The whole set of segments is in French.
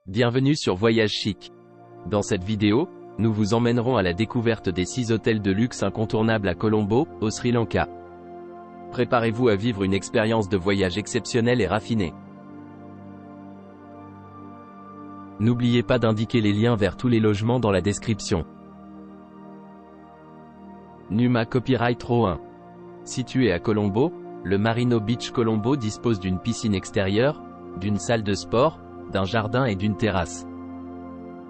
Bienvenue sur Voyage Chic. Dans cette vidéo, nous vous emmènerons à la découverte des 6 hôtels de luxe incontournables à Colombo, au Sri Lanka. Préparez-vous à vivre une expérience de voyage exceptionnelle et raffinée. N'oubliez pas d'indiquer les liens vers tous les logements dans la description. Numa Copyright Row 1. Situé à Colombo, le Marino Beach Colombo dispose d'une piscine extérieure, d'une salle de sport, d'un jardin et d'une terrasse.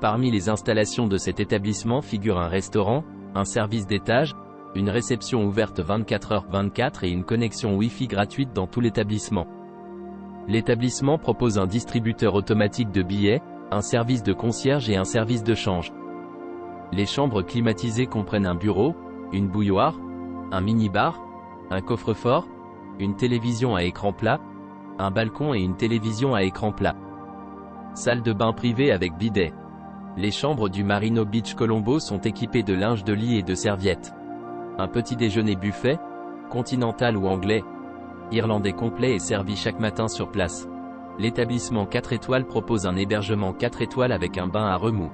Parmi les installations de cet établissement figurent un restaurant, un service d'étage, une réception ouverte 24h/24 et une connexion Wi-Fi gratuite dans tout l'établissement. L'établissement propose un distributeur automatique de billets, un service de concierge et un service de change. Les chambres climatisées comprennent un bureau, une bouilloire, un mini-bar, un coffre-fort, une télévision à écran plat, un balcon et une télévision à écran plat. Salle de bain privée avec bidet. Les chambres du Marino Beach Colombo sont équipées de linge de lit et de serviettes. Un petit déjeuner buffet, continental ou anglais, irlandais complet est servi chaque matin sur place. L'établissement 4 étoiles propose un hébergement 4 étoiles avec un bain à remous.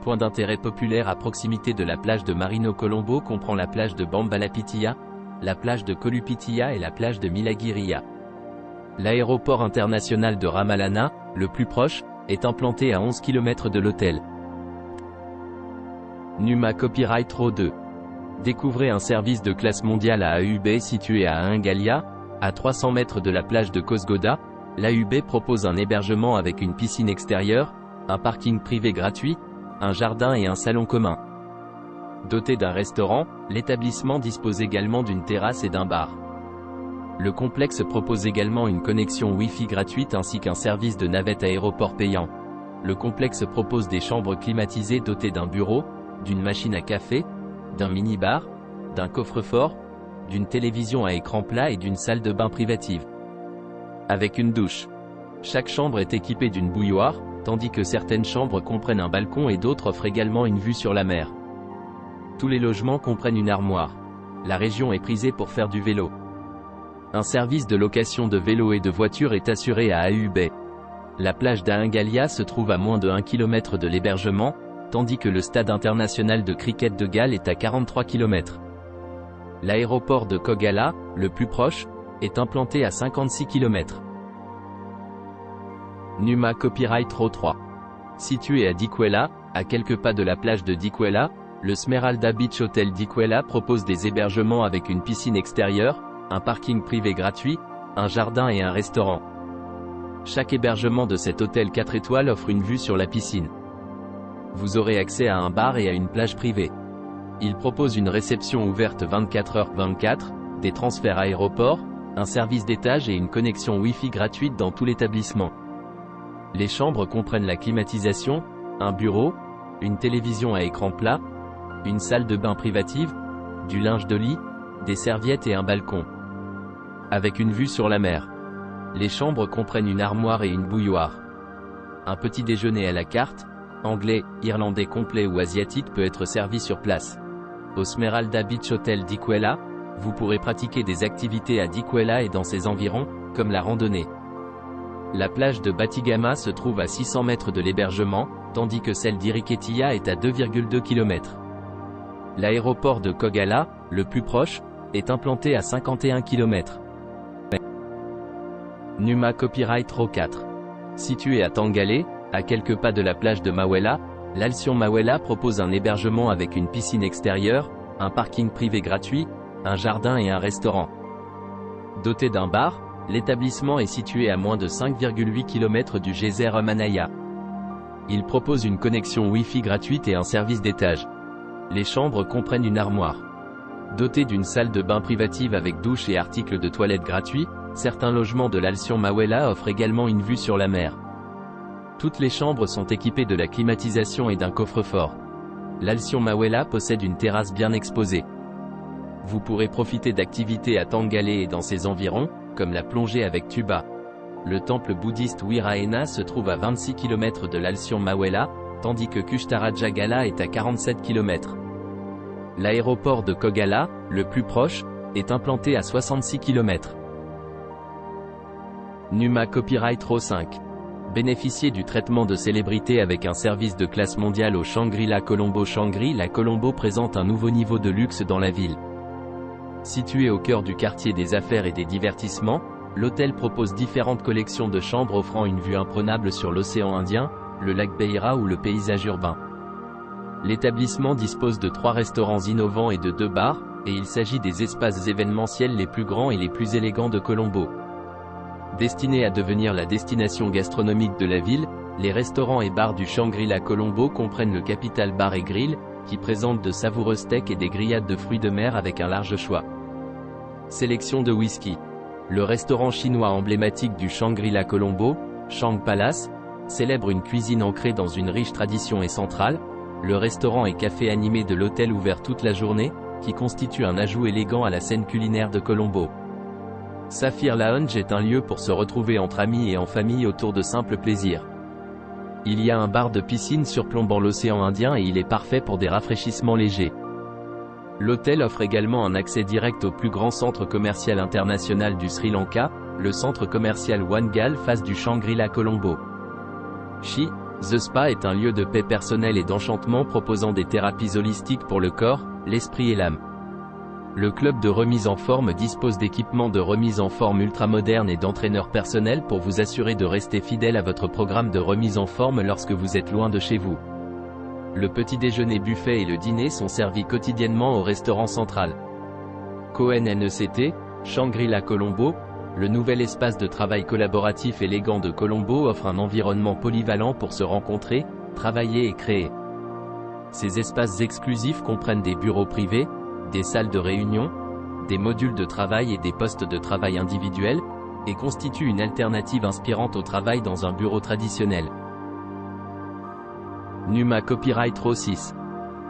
Point d'intérêt populaire à proximité de la plage de Marino Colombo comprend la plage de Bambalapitiya, la plage de Kolupitiya et la plage de Milagiriya. L'aéroport international de Ramalana, le plus proche, est implanté à 11 km de l'hôtel. Numa Copyright Row 2. Découvrez un service de classe mondiale à AUB situé à Aingalia, à 300 mètres de la plage de Kosgoda. L'AUB propose un hébergement avec une piscine extérieure, un parking privé gratuit, un jardin et un salon commun. Doté d'un restaurant, l'établissement dispose également d'une terrasse et d'un bar. Le complexe propose également une connexion Wi-Fi gratuite ainsi qu'un service de navette aéroport payant. Le complexe propose des chambres climatisées dotées d'un bureau, d'une machine à café, d'un mini-bar, d'un coffre-fort, d'une télévision à écran plat et d'une salle de bain privative. Avec une douche. Chaque chambre est équipée d'une bouilloire, tandis que certaines chambres comprennent un balcon et d'autres offrent également une vue sur la mer. Tous les logements comprennent une armoire. La région est prisée pour faire du vélo. Un service de location de vélos et de voitures est assuré à AUB. La plage d'Aingalia se trouve à moins de 1 km de l'hébergement, tandis que le stade international de cricket de Galles est à 43 km. L'aéroport de Kogala, le plus proche, est implanté à 56 km. Numa Copyright Row 3. Situé à Dikwela, à quelques pas de la plage de Dikwela, le Smeralda Beach Hotel Dikwela propose des hébergements avec une piscine extérieure, un parking privé gratuit, un jardin et un restaurant. Chaque hébergement de cet hôtel 4 étoiles offre une vue sur la piscine. Vous aurez accès à un bar et à une plage privée. Il propose une réception ouverte 24h/24, des transferts aéroports, un service d'étage et une connexion Wi-Fi gratuite dans tout l'établissement. Les chambres comprennent la climatisation, un bureau, une télévision à écran plat, une salle de bain privative, du linge de lit, des serviettes et un balcon. Avec une vue sur la mer. Les chambres comprennent une armoire et une bouilloire. Un petit déjeuner à la carte, anglais, irlandais complet ou asiatique peut être servi sur place. Au Smeralda Beach Hotel Dikwela, vous pourrez pratiquer des activités à Dikwela et dans ses environs, comme la randonnée. La plage de Batigama se trouve à 600 mètres de l'hébergement, tandis que celle d'Iriketiya est à 2,2 km. L'aéroport de Kogala, le plus proche, est implanté à 51 km. Numa Copyright Row 4. Situé à Tangale, à quelques pas de la plage de Mawela, l'Alcyon Mawela propose un hébergement avec une piscine extérieure, un parking privé gratuit, un jardin et un restaurant. Doté d'un bar, l'établissement est situé à moins de 5,8 km du geyser Manaya. Il propose une connexion Wi-Fi gratuite et un service d'étage. Les chambres comprennent une armoire. Doté d'une salle de bain privative avec douche et articles de toilette gratuits, certains logements de l'Alcyon Mawela offrent également une vue sur la mer. Toutes les chambres sont équipées de la climatisation et d'un coffre-fort. L'Alcyon Mawela possède une terrasse bien exposée. Vous pourrez profiter d'activités à Tangale et dans ses environs, comme la plongée avec tuba. Le temple bouddhiste Wiraena se trouve à 26 km de l'Alcyon Mawela, tandis que Kushtharajagala est à 47 km. L'aéroport de Kogala, le plus proche, est implanté à 66 km. Numa Copyright Row 5. Bénéficiez du traitement de célébrité avec un service de classe mondiale au Shangri-La Colombo. Shangri-La Colombo présente un nouveau niveau de luxe dans la ville. Situé au cœur du quartier des affaires et des divertissements, l'hôtel propose différentes collections de chambres offrant une vue imprenable sur l'océan Indien, le lac Beira ou le paysage urbain. L'établissement dispose de 3 restaurants innovants et de 2 bars, et il s'agit des espaces événementiels les plus grands et les plus élégants de Colombo. Destinés à devenir la destination gastronomique de la ville, les restaurants et bars du Shangri-La Colombo comprennent le Capital Bar et Grill, qui présente de savoureux steaks et des grillades de fruits de mer avec un large choix. Sélection de whisky. Le restaurant chinois emblématique du Shangri-La Colombo, Shang Palace, célèbre une cuisine ancrée dans une riche tradition et centrale. Le restaurant et café animé de l'hôtel ouvert toute la journée, qui constitue un ajout élégant à la scène culinaire de Colombo. Saphir Lounge est un lieu pour se retrouver entre amis et en famille autour de simples plaisirs. Il y a un bar de piscine surplombant l'océan Indien et il est parfait pour des rafraîchissements légers. L'hôtel offre également un accès direct au plus grand centre commercial international du Sri Lanka, le centre commercial Wangal face du Shangri-La Colombo. Chi, The Spa est un lieu de paix personnelle et d'enchantement proposant des thérapies holistiques pour le corps, l'esprit et l'âme. Le club de remise en forme dispose d'équipements de remise en forme ultramodernes et d'entraîneurs personnels pour vous assurer de rester fidèle à votre programme de remise en forme lorsque vous êtes loin de chez vous. Le petit déjeuner buffet et le dîner sont servis quotidiennement au restaurant central. Cohen NECT, Shangri-La Colombo, le nouvel espace de travail collaboratif élégant de Colombo offre un environnement polyvalent pour se rencontrer, travailler et créer. Ces espaces exclusifs comprennent des bureaux privés, des salles de réunion, des modules de travail et des postes de travail individuels, et constituent une alternative inspirante au travail dans un bureau traditionnel. Numa Copyright Row 6.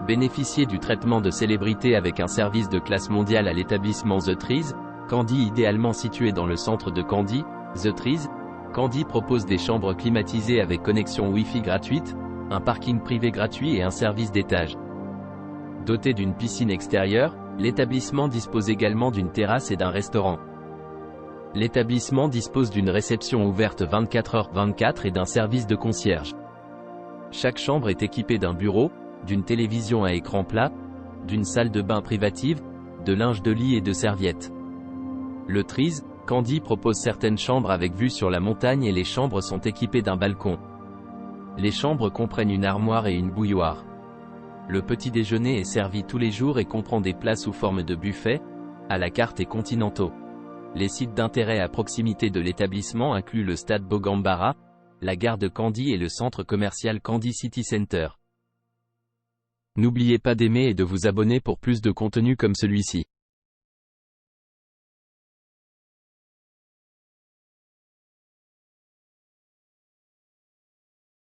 Bénéficiez du traitement de célébrité avec un service de classe mondiale à l'établissement The Trees, Kandy idéalement situé dans le centre de Kandy. The Trees, Kandy propose des chambres climatisées avec connexion Wi-Fi gratuite, un parking privé gratuit et un service d'étage. Doté d'une piscine extérieure, l'établissement dispose également d'une terrasse et d'un restaurant. L'établissement dispose d'une réception ouverte 24h/24 et d'un service de concierge. Chaque chambre est équipée d'un bureau, d'une télévision à écran plat, d'une salle de bain privative, de linge de lit et de serviettes. Le Trees, Kandy propose certaines chambres avec vue sur la montagne et les chambres sont équipées d'un balcon. Les chambres comprennent une armoire et une bouilloire. Le petit déjeuner est servi tous les jours et comprend des plats sous forme de buffet, à la carte et continentaux. Les sites d'intérêt à proximité de l'établissement incluent le stade Bogambara, la gare de Kandy et le centre commercial Kandy City Center. N'oubliez pas d'aimer et de vous abonner pour plus de contenu comme celui-ci.